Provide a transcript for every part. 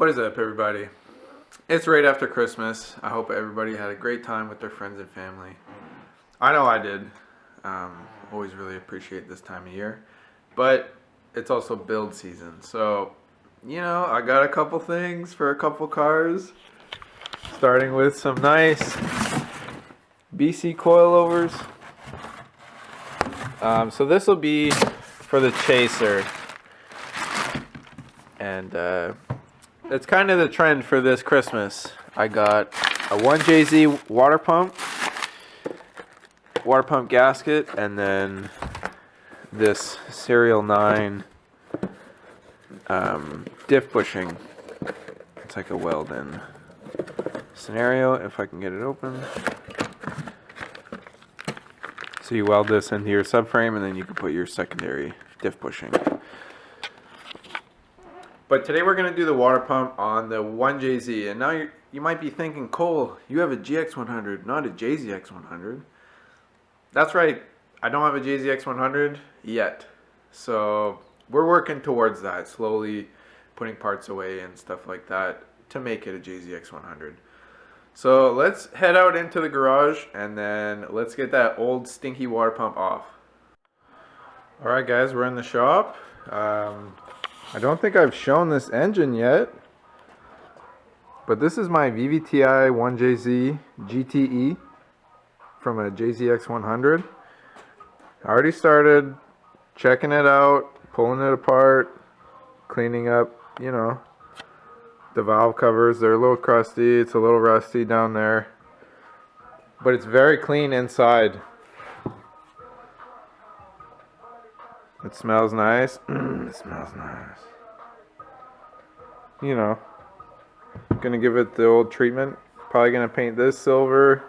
What is up, everybody? It's right after Christmas. I hope everybody had a great time with their friends and family. I know I did. Always really appreciate this time of year. But it's also build season. So, I got a couple things for a couple cars. Starting with some nice BC coilovers. So this will be for the Chaser. And it's kind of the trend for this Christmas. I got a 1JZ water pump gasket, and then this Serial 9 diff bushing. It's like a weld-in scenario, if I can get it open. So you weld this into your subframe, and then you can put your secondary diff bushing. But today we're going to do the water pump on the 1JZ. And now you might be thinking, Cole, you have a GX100, not a JZX100. That's right, I don't have a JZX100 yet. So we're working towards that, slowly putting parts away and stuff like that to make it a JZX100. So let's head out into the garage and then let's get that old stinky water pump off. Alright guys, we're in the shop. I don't think I've shown this engine yet, but this is my vvti 1JZGTE from a JZX100. I already started checking it out, pulling it apart, cleaning up, the valve covers. They're a little crusty, it's a little rusty down there, but it's very clean inside. It smells nice. It smells nice. Gonna give it the old treatment. Probably gonna paint this silver.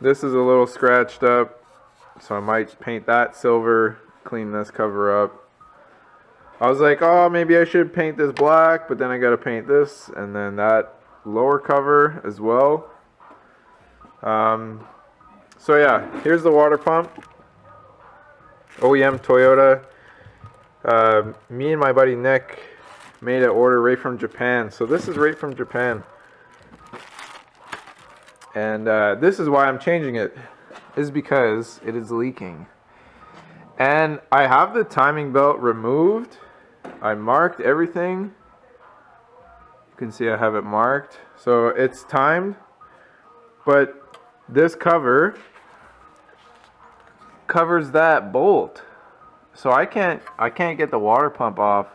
This is a little scratched up, so I might paint that silver, clean this cover up. I was like, oh, maybe I should paint this black, but then I gotta paint this and then that lower cover as well. So yeah, here's the water pump. OEM Toyota. Me and my buddy Nick made an order right from Japan. So this is right from Japan. And this is why I'm changing it. Is because it is leaking. And I have the timing belt removed. I marked everything. You can see I have it marked. So it's timed. But this cover covers that bolt, so I can't get the water pump off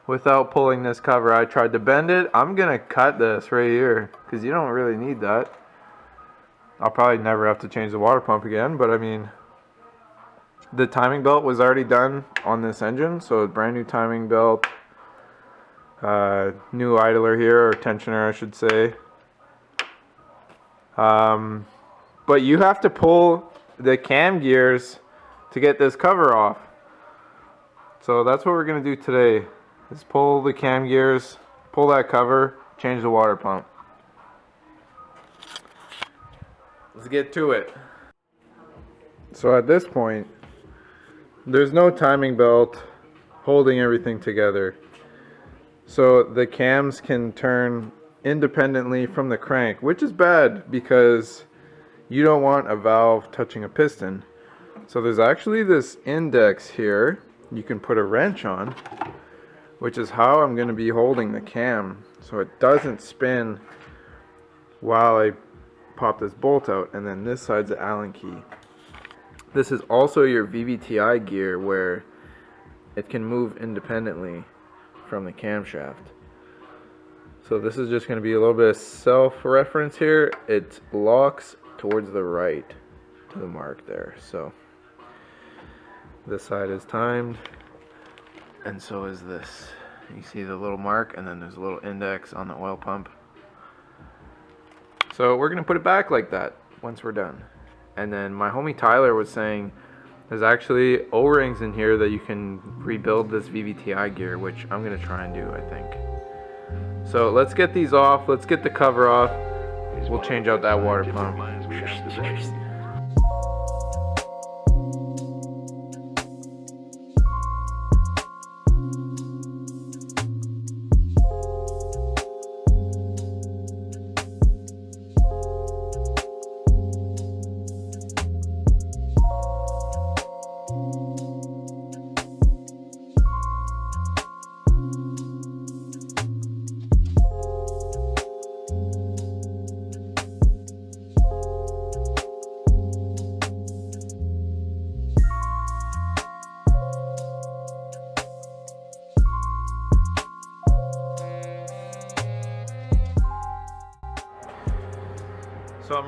without pulling this cover. I tried to bend it. I'm gonna cut this right here because you don't really need that. I'll probably never have to change the water pump again, but I mean, the timing belt was already done on this engine, so brand new timing belt, new idler here, or tensioner I should say. But you have to pull the cam gears to get this cover off. So that's what we're going to do today, is pull the cam gears, pull that cover, change the water pump. Let's get to it. So at this point, there's no timing belt holding everything together. So the cams can turn independently from the crank, which is bad because you don't want a valve touching a piston. So there's actually this index here you can put a wrench on, which is how I'm going to be holding the cam so it doesn't spin while I pop this bolt out. And then this side's the Allen key. This is also your VVTi gear, where it can move independently from the camshaft. So this is just going to be a little bit of self-reference here. It locks towards the right to the mark there. So this side is timed, and so is this. You see the little mark, and then there's a little index on the oil pump. So we're gonna put it back like that once we're done. And then my homie Tyler was saying there's actually O-rings in here that you can rebuild this VVTi gear, which I'm gonna try and do, I think. So let's get these off, let's get the cover off. We'll change out that water pump.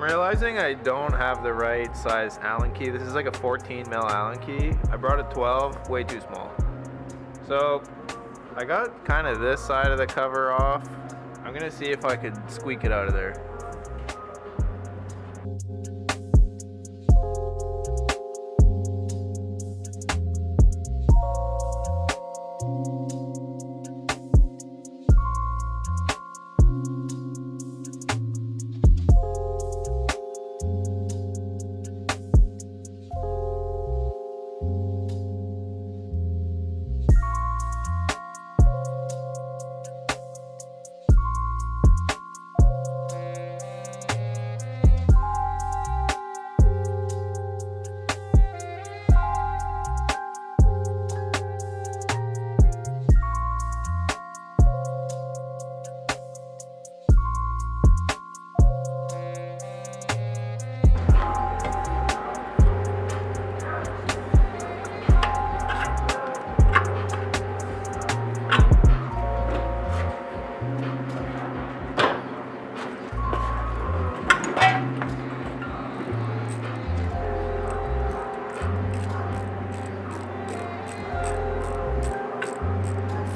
I'm realizing I don't have the right size Allen key. This is like a 14 mil Allen key. I brought a 12, way too small. So I got kind of this side of the cover off. I'm gonna see if I could squeak it out of there.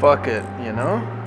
Fuck it, you know?